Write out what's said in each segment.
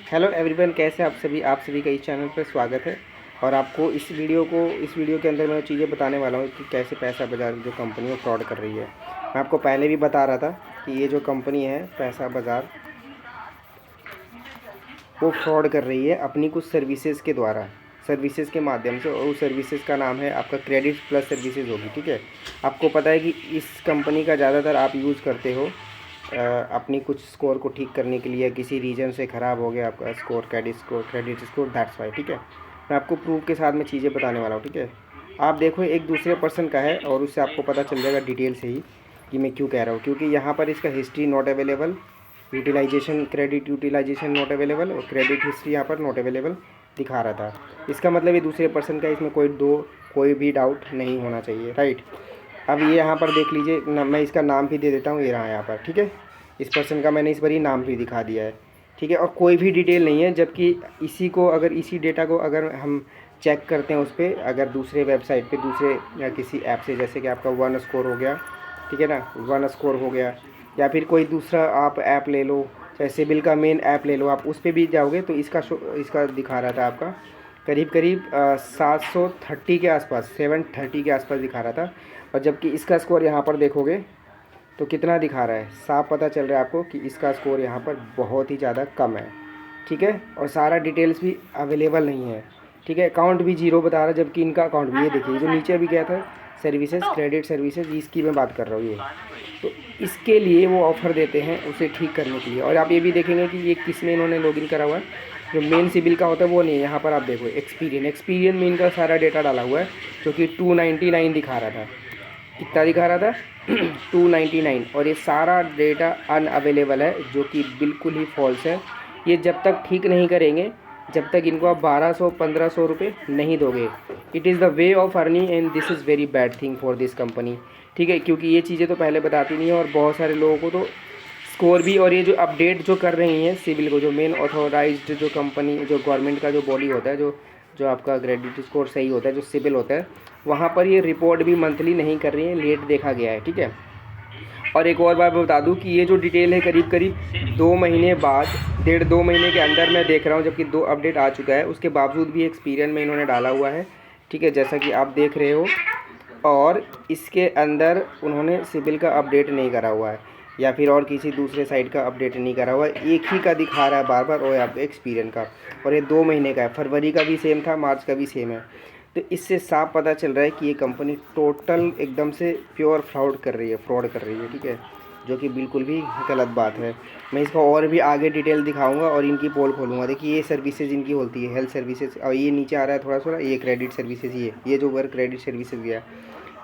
Hello everyone, कैसे आप सभी का इस चैनल पर स्वागत है। और आपको इस वीडियो के अंदर मैं चीज़ें बताने वाला हूँ कि कैसे पैसा बाज़ार जो कंपनी वो फ्रॉड कर रही है। मैं आपको पहले भी बता रहा था कि ये जो कंपनी है पैसा बाज़ार, वो फ्रॉड कर रही है अपनी कुछ सर्विसेज के माध्यम से। और उस सर्विसेज का नाम है आपका क्रेडिट प्लस सर्विसेज होगी। ठीक है, आपको पता है कि इस कंपनी का ज़्यादातर आप यूज़ करते हो अपनी कुछ स्कोर को ठीक करने के लिए। किसी रीजन से ख़राब हो गया आपका क्रेडिट स्कोर, दैट्स वाई। ठीक है, मैं आपको प्रूफ के साथ में चीज़ें बताने वाला हूँ। ठीक है, आप देखो एक दूसरे पर्सन का है और उससे आपको पता चल जाएगा डिटेल से ही कि मैं क्यों कह रहा हूँ। क्योंकि यहाँ पर इसका history not available, credit utilisation not available और क्रेडिट हिस्ट्री यहाँ पर नॉट अवेलेबल दिखा रहा था। इसका मतलब ये दूसरे पर्सन का, इसमें कोई भी डाउट नहीं होना चाहिए, राइट। अब ये यहाँ पर देख लीजिए मैं इसका नाम भी दे देता हूँ, ये रहा यहाँ पर। ठीक है, इस पर्सन का मैंने इस बार ही नाम भी दिखा दिया है। ठीक है, और कोई भी डिटेल नहीं है। जबकि इसी डेटा को अगर हम चेक करते हैं उस पर, अगर दूसरे वेबसाइट पे, दूसरे या किसी ऐप से, जैसे कि आपका वन स्कोर हो गया, ठीक है ना, वन स्कोर हो गया, या फिर कोई दूसरा आप ऐप ले लो, चाहे सिबिल का मेन ऐप ले लो, आप उस पर भी जाओगे तो इसका दिखा रहा था आपका करीब करीब 730 के आसपास, 730 के आसपास दिखा रहा था। और जबकि इसका स्कोर यहाँ पर देखोगे तो कितना दिखा रहा है, साफ पता चल रहा है आपको कि इसका स्कोर यहाँ पर बहुत ही ज़्यादा कम है। ठीक है, और सारा डिटेल्स भी अवेलेबल नहीं है। ठीक है, अकाउंट भी जीरो बता रहा है, जबकि इनका अकाउंट भी, ये देखिए जो नीचे भी गया था सर्विसेज, क्रेडिट सर्विसेज, इसकी मैं बात कर रहा हूँ। ये तो इसके लिए वो ऑफ़र देते हैं उसे ठीक करने के लिए। और आप ये भी देखेंगे कि ये किस में इन्होंने लॉगिन करा हुआ है, जो मेन सिबिल का होता है वो नहीं है। यहाँ पर आप देखो एक्सपीरियन में इनका सारा डेटा डाला हुआ है, जो कि 299 दिखा रहा था। कितना दिखा रहा था 299। और ये सारा डेटा अनअवेलेबल है, जो कि बिल्कुल ही फॉल्स है। ये जब तक ठीक नहीं करेंगे, जब तक इनको आप 1200-1500 रुपये नहीं दोगे, it is the way of earning and this is very bad thing for this company. ठीक है, क्योंकि ये चीज़ें तो पहले बताती नहीं है और बहुत सारे लोगों को तो स्कोर भी, और ये जो अपडेट जो कर रही हैं सिबिल को, जो मेन ऑथोराइज्ड जो कंपनी, जो गवर्नमेंट का जो बॉडी होता है, जो आपका क्रेडिट स्कोर सही होता है, जो सिबिल होता है, वहाँ पर ये रिपोर्ट भी मंथली नहीं कर रही है, लेट देखा गया है। ठीक है, और एक और बात बता दूं कि ये जो डिटेल है करीब करीब 2 महीने बाद, 1.5-2 महीने के अंदर मैं देख रहा हूँ, जबकि 2 अपडेट आ चुका है, उसके बावजूद भी एक्सपीरियंस में इन्होंने डाला हुआ है। ठीक है, जैसा कि आप देख रहे हो। और इसके अंदर उन्होंने सिबिल का अपडेट नहीं करा हुआ है, या फिर और किसी दूसरे साइट का अपडेट नहीं करा हुआ है, एक ही का दिखा रहा है बार बार, और आपको एक्सपीरियंस का। और ये 2 महीने का है, फरवरी का भी सेम था, मार्च का भी सेम है। तो इससे साफ पता चल रहा है कि ये कंपनी टोटल एकदम से प्योर फ्रॉड कर रही है। ठीक है, जो कि बिल्कुल भी गलत बात है। मैं इसका और भी आगे डिटेल दिखाऊंगा और इनकी पोल खोलूँगा। देखिए ये सर्विसेज इनकी होती है, हेल्थ सर्विसेज, और ये नीचे आ रहा है थोड़ा सा, ये क्रेडिट सर्विसेज, ये जो वर्क क्रेडिट सर्विसेज दिया,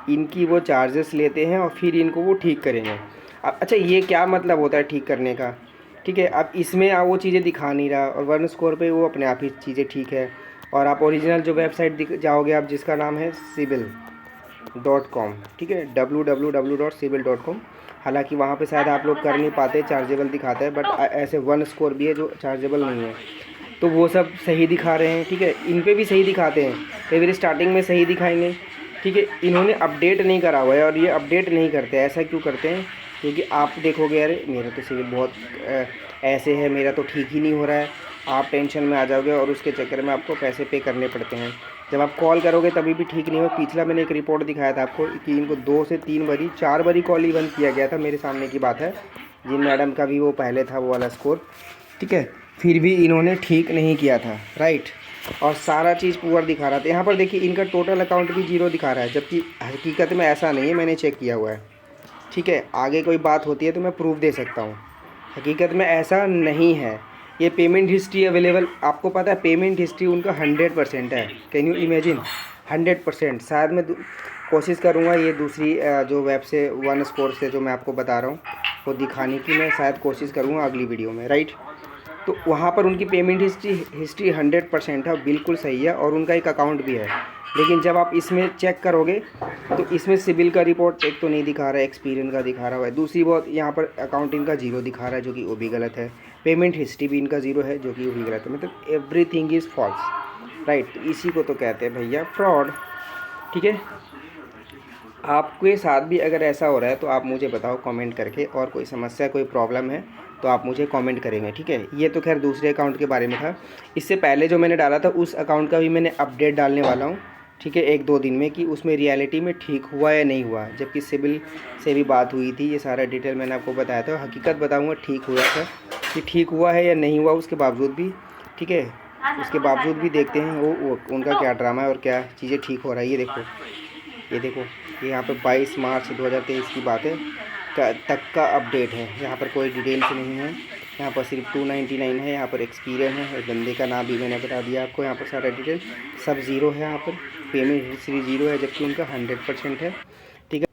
इनकी वो चार्जेस लेते हैं और फिर इनको वो ठीक करेंगे। अब अच्छा, ये क्या मतलब होता है ठीक करने का? ठीक है, अब इसमें आप वो चीज़ें दिखा नहीं रहा, और वन स्कोर पे वो अपने आप ही चीज़ें ठीक है। और आप ओरिजिनल जो वेबसाइट जाओगे आप, जिसका नाम है sibil.com, ठीक है, www.sibil.com। हालांकि वहाँ पे शायद आप लोग कर नहीं पाते, चार्जेबल दिखाता है, बट ऐसे वन स्कोर भी है जो चार्जेबल नहीं है। तो वो सब सही दिखा रहे हैं। ठीक है, इन पे भी सही दिखाते हैं, कई बार स्टार्टिंग में सही दिखाएंगे। ठीक है, इन्होंने अपडेट नहीं करा हुआ है, और ये अपडेट नहीं करते। ऐसा क्यों करते हैं? क्योंकि आप देखोगे यार मेरा तो सिबिल बहुत ऐसे है, मेरा तो ठीक ही नहीं हो रहा है, आप टेंशन में आ जाओगे और उसके चक्कर में आपको पैसे पे करने पड़ते हैं। जब आप कॉल करोगे तभी भी ठीक नहीं हो। पिछला मैंने एक रिपोर्ट दिखाया था आपको कि इनको 2 से 3 बारी, 4 बारी कॉल ही बंद किया गया था, मेरे सामने की बात है, जिन मैडम का भी वो पहले था वो वाला स्कोर। ठीक है, फिर भी इन्होंने ठीक नहीं किया था, राइट। और सारा चीज़ पूरा दिखा रहा था। यहाँ पर देखिए इनका टोटल अकाउंट भी जीरो दिखा रहा है, जबकि हकीकत में ऐसा नहीं है, मैंने चेक किया हुआ है। ठीक है, आगे कोई बात होती है तो मैं प्रूफ दे सकता हूँ, हकीकत में ऐसा नहीं है। ये पेमेंट हिस्ट्री अवेलेबल, आपको पता है पेमेंट हिस्ट्री उनका 100% है। Can you imagine, 100%। शायद मैं कोशिश करूँगा ये दूसरी जो वेब से, वन स्कोर से, जो मैं आपको बता रहा हूँ वो दिखाने की मैं शायद कोशिश करूँगा अगली वीडियो में, राइट। तो वहाँ पर उनकी पेमेंट हिस्ट्री 100% है, बिल्कुल सही है, और उनका एक अकाउंट भी है। लेकिन जब आप इसमें चेक करोगे तो इसमें सिबिल का रिपोर्ट एक तो नहीं दिखा रहा है, एक्सपीरियंस का दिखा रहा है, दूसरी बात यहाँ पर अकाउंटिंग का जीरो दिखा रहा है, जो कि वो भी गलत है। पेमेंट हिस्ट्री भी इनका जीरो है, जो कि वो भी गलत है। मतलब एवरीथिंग इज़ फॉल्स, राइट। इसी को तो कहते हैं भैया फ्रॉड। ठीक है, आपके साथ भी अगर ऐसा हो रहा है तो आप मुझे बताओ कमेंट करके, और कोई समस्या, कोई प्रॉब्लम है तो आप मुझे कमेंट करेंगे, ठीक है। ये तो खैर दूसरे अकाउंट के बारे में था। इससे पहले जो मैंने डाला था उस अकाउंट का भी मैंने अपडेट डालने वाला हूँ, ठीक है, 1-2 दिन में, कि उसमें रियलिटी में ठीक हुआ या नहीं हुआ। जबकि सिविल से भी बात हुई थी, ये सारा डिटेल मैंने आपको बताया था। हकीकत बताऊँगा ठीक हुआ था कि ठीक हुआ है या नहीं हुआ, उसके बावजूद भी, ठीक है, उसके बावजूद भी देखते हैं वो उनका क्या ड्रामा है और क्या चीज़ें ठीक हो रहा है। ये देखो, ये देखो, ये यहाँ पे 22 मार्च 2023 की बात है तक का अपडेट है। यहाँ पर कोई डिटेल्स नहीं है, यहाँ पर सिर्फ 299 है, यहाँ पर एक्सपीरियंस है, और बंदे का नाम भी मैंने बता दिया आपको। यहाँ पर सारा डिटेल सब ज़ीरो है, यहाँ पर पेमेंट हिस्ट्री ज़ीरो है, जबकि उनका 100% है, ठीक है।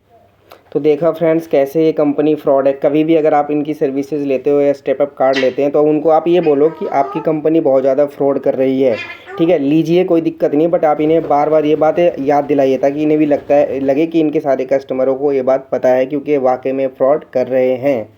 तो देखा फ्रेंड्स कैसे ये कंपनी फ्रॉड है। कभी भी अगर आप इनकी सर्विसेज लेते हो या स्टेप अप कार्ड लेते हैं तो उनको आप ये बोलो कि आपकी कंपनी बहुत ज़्यादा फ्रॉड कर रही है, ठीक है, लीजिए, कोई दिक्कत नहीं, बट आप इन्हें बार बार ये बातें याद दिलाइए ताकि इन्हें भी लगे कि इनके सारे कस्टमरों को ये बात पता है, क्योंकि वाकई में फ्रॉड कर रहे हैं।